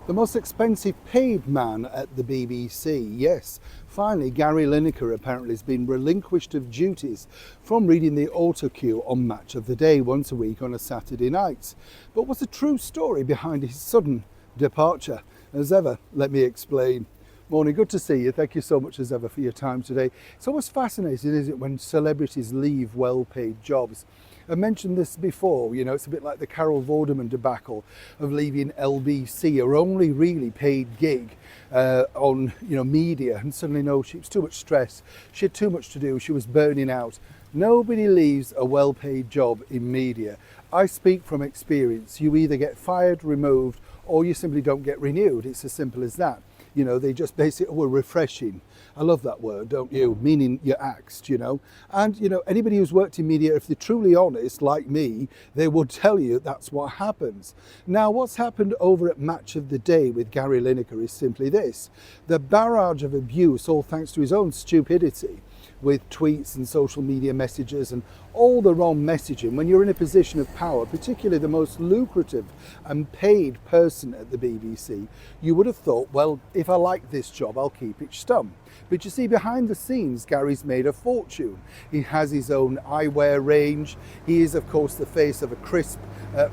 The most expensive paid man at the BBC, yes. Finally, Gary Lineker apparently has been relinquished of duties from reading the autocue on Match of the Day once a week on a Saturday night. But what's the true story behind his sudden departure? As ever, let me explain. Morning, good to see you. Thank you so much as ever for your time today. It's always fascinating, isn't it, when celebrities leave well-paid jobs. I mentioned this before, it's a bit like the Carol Vorderman debacle of leaving LBC, her only really paid gig on media, and suddenly she was too much stress, she had too much to do, she was burning out. Nobody leaves a well-paid job in media. I speak from experience. You either get fired, removed, or you simply don't get renewed. It's as simple as that. They just basically were refreshing. I love that word, don't you? Meaning you're axed, And, anybody who's worked in media, if they're truly honest, like me, they will tell you that's what happens. Now, what's happened over at Match of the Day with Gary Lineker is simply this. The barrage of abuse, all thanks to his own stupidity, with tweets and social media messages and all the wrong messaging. When you're in a position of power, particularly the most lucrative and paid person at the BBC, you would have thought, well, if I like this job, I'll keep it stum. But you see, behind the scenes, Gary's made a fortune. He has his own eyewear range. He is, of course, the face of a crisp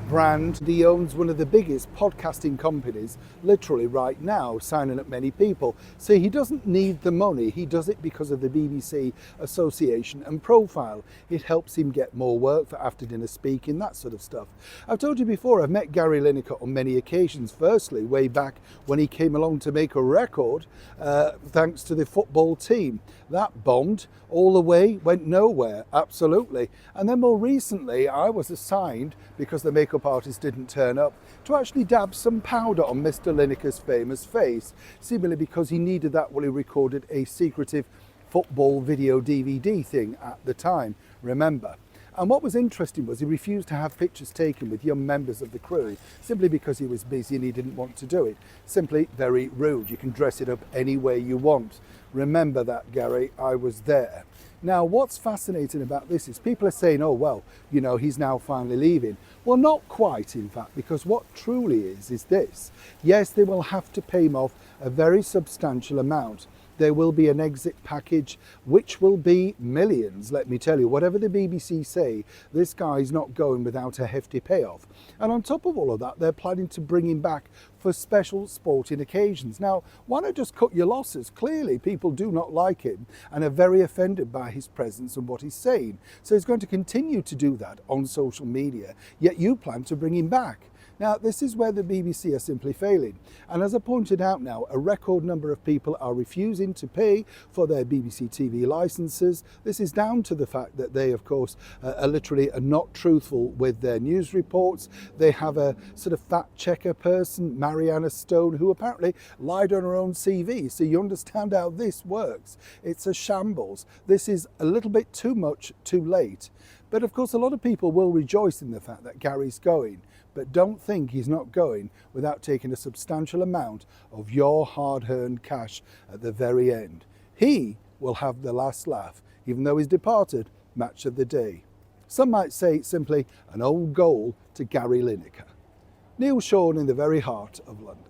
brand. He owns one of the biggest podcasting companies literally right now, signing up many people. So he doesn't need the money. He does it because of the BBC association and profile. It helps him get more work for after dinner speaking, that sort of stuff. I've told you before, I've met Gary Lineker on many occasions. Firstly, way back when he came along to make a record, thanks to the football team. That bombed all the way, went nowhere, absolutely. And then more recently, I was assigned, because the makeup artist didn't turn up, to actually dab some powder on Mr. Lineker's famous face, seemingly because he needed that while he recorded a secretive football video DVD thing at the time, remember. And what was interesting was he refused to have pictures taken with young members of the crew simply because he was busy and he didn't want to do it. Simply very rude. You can dress it up any way you want. Remember that, Gary, I was there. Now, what's fascinating about this is people are saying, oh, well, he's now finally leaving. Well, not quite, in fact, because what truly is this. Yes, they will have to pay him off a very substantial amount. There will be an exit package, which will be millions, let me tell you. Whatever the BBC say, this guy's not going without a hefty payoff. And on top of all of that, they're planning to bring him back for special sporting occasions. Now, why not just cut your losses? Clearly, people do not like him and are very offended by his presence and what he's saying. So he's going to continue to do that on social media, yet you plan to bring him back. Now, this is where the BBC are simply failing. And as I pointed out now, a record number of people are refusing to pay for their BBC TV licenses. This is down to the fact that they, of course, are literally not truthful with their news reports. They have a sort of fact checker person, Mariana Stone, who apparently lied on her own CV. So you understand how this works. It's a shambles. This is a little bit too much, too late. But of course, a lot of people will rejoice in the fact that Gary's going. But don't think he's not going without taking a substantial amount of your hard-earned cash at the very end. He will have the last laugh, even though he's departed Match of the Day. Some might say it's simply an old goal to Gary Lineker. Neil Sean in the very heart of London.